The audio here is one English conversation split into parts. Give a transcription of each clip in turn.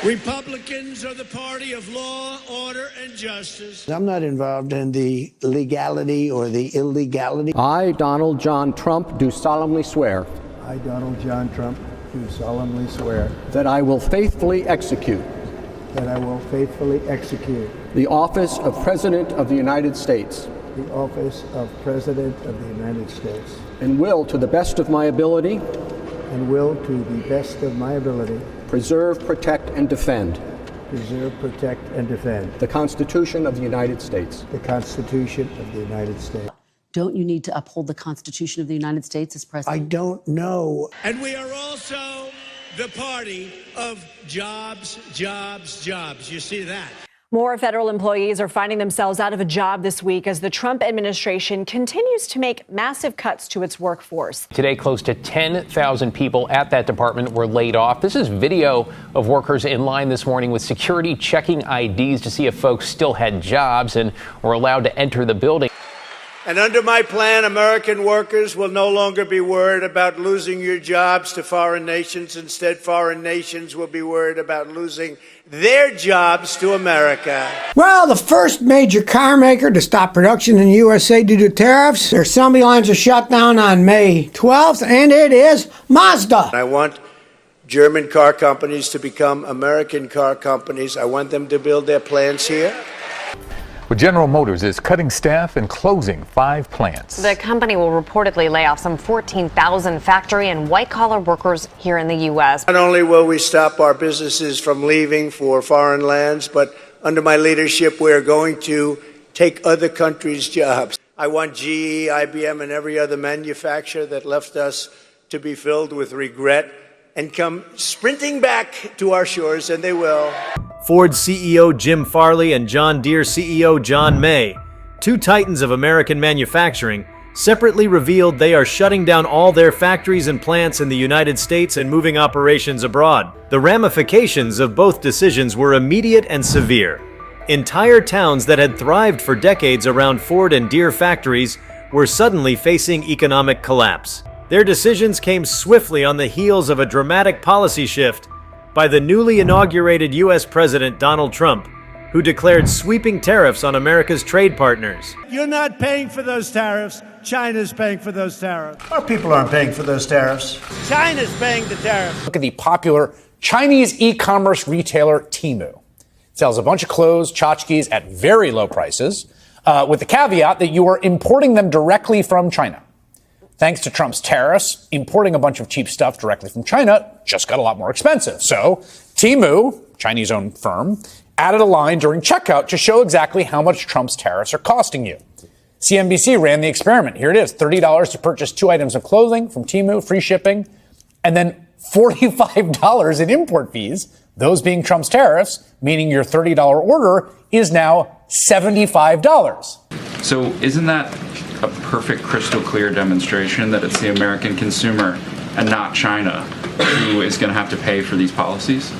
Republicans are the party of law, order, and justice. I'm not involved in the legality or the illegality. I, Donald John Trump, do solemnly swear. I, Donald John Trump, do solemnly swear. That I will faithfully execute. That I will faithfully execute. The office of President of the United States. The office of President of the United States. And will, to the best of my ability. And will, to the best of my ability. Preserve, protect, and defend. Preserve, protect, and defend. The Constitution of the United States. The Constitution of the United States. Don't you need to uphold the Constitution of the United States as president? I don't know. And we are also the party of jobs, jobs, jobs. You see that? More federal employees are finding themselves out of a job this week as the Trump administration continues to make massive cuts to its workforce. Today, close to 10,000 people at that department were laid off. This is video of workers in line this morning with security checking IDs to see if folks still had jobs and were allowed to enter the building. And under my plan, American workers will no longer be worried about losing your jobs to foreign nations. Instead, foreign nations will be worried about losing their jobs to America. Well, the first major car maker to stop production in the USA due to tariffs, their assembly lines are shut down on May 12th, and it is Mazda. I want German car companies to become American car companies. I want them to build their plants here. Well, General Motors is cutting staff and closing 5 plants. The company will reportedly lay off some 14,000 factory and white-collar workers here in the U.S. Not only will we stop our businesses from leaving for foreign lands, but under my leadership, we're going to take other countries' jobs. I want GE, IBM, and every other manufacturer that left us to be filled with regret and come sprinting back to our shores, and they will. Ford CEO Jim Farley and John Deere CEO John May, two titans of American manufacturing, separately revealed they are shutting down all their factories and plants in the United States and moving operations abroad. The ramifications of both decisions were immediate and severe. Entire towns that had thrived for decades around Ford and Deere factories were suddenly facing economic collapse. Their decisions came swiftly on the heels of a dramatic policy shift by the newly inaugurated U.S. President Donald Trump, who declared sweeping tariffs on America's trade partners. You're not paying for those tariffs. China's paying for those tariffs. Our people aren't paying for those tariffs. China's paying the tariffs. Look at the popular Chinese e-commerce retailer Temu. It sells a bunch of clothes, tchotchkes at very low prices, with the caveat that you are importing them directly from China. Thanks to Trump's tariffs, importing a bunch of cheap stuff directly from China just got a lot more expensive. So Temu, Chinese-owned firm, added a line during checkout to show exactly how much Trump's tariffs are costing you. CNBC ran the experiment. Here it is, $30 to purchase 2 items of clothing from Temu, free shipping, and then $45 in import fees, those being Trump's tariffs, meaning your $30 order is now $75. So isn't that a perfect crystal clear demonstration that it's the American consumer and not China who is going to have to pay for these policies?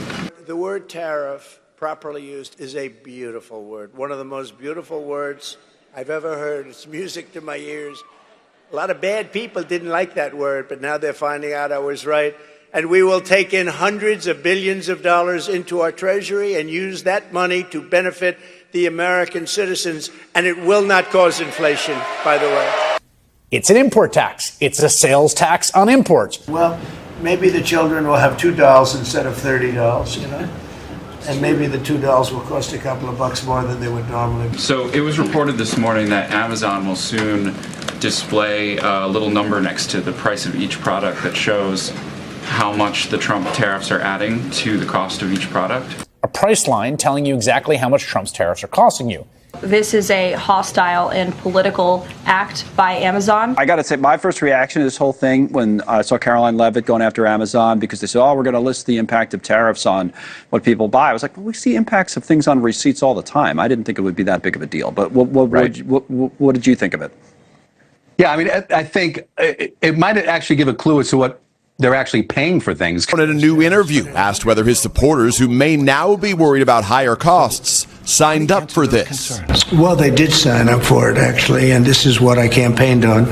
The word tariff, properly used, is a beautiful word. One of the most beautiful words I've ever heard. It's music to my ears. A lot of bad people didn't like that word, but now they're finding out I was right. And we will take in hundreds of billions of dollars into our treasury and use that money to benefit the American citizens, and it will not cause inflation, by the way. It's an import tax. It's a sales tax on imports. Well, maybe the children will have $2 instead of $30, you know? And maybe the $2 will cost a couple of bucks more than they would normally. So it was reported this morning that Amazon will soon display a little number next to the price of each product that shows how much the Trump tariffs are adding to the cost of each product. A price line telling you exactly how much Trump's tariffs are costing you. This is a hostile and political act by Amazon. I got to say, my first reaction to this whole thing when I saw Caroline Leavitt going after Amazon because they said, oh, we're going to list the impact of tariffs on what people buy. I was like, well, we see impacts of things on receipts all the time. I didn't think it would be that big of a deal. But what did you think of it? Yeah, I mean, I think it might actually give a clue as to what they're actually paying for things. In a new interview, asked whether his supporters, who may now be worried about higher costs, signed up for this. Well, they did sign up for it, actually, and this is what I campaigned on.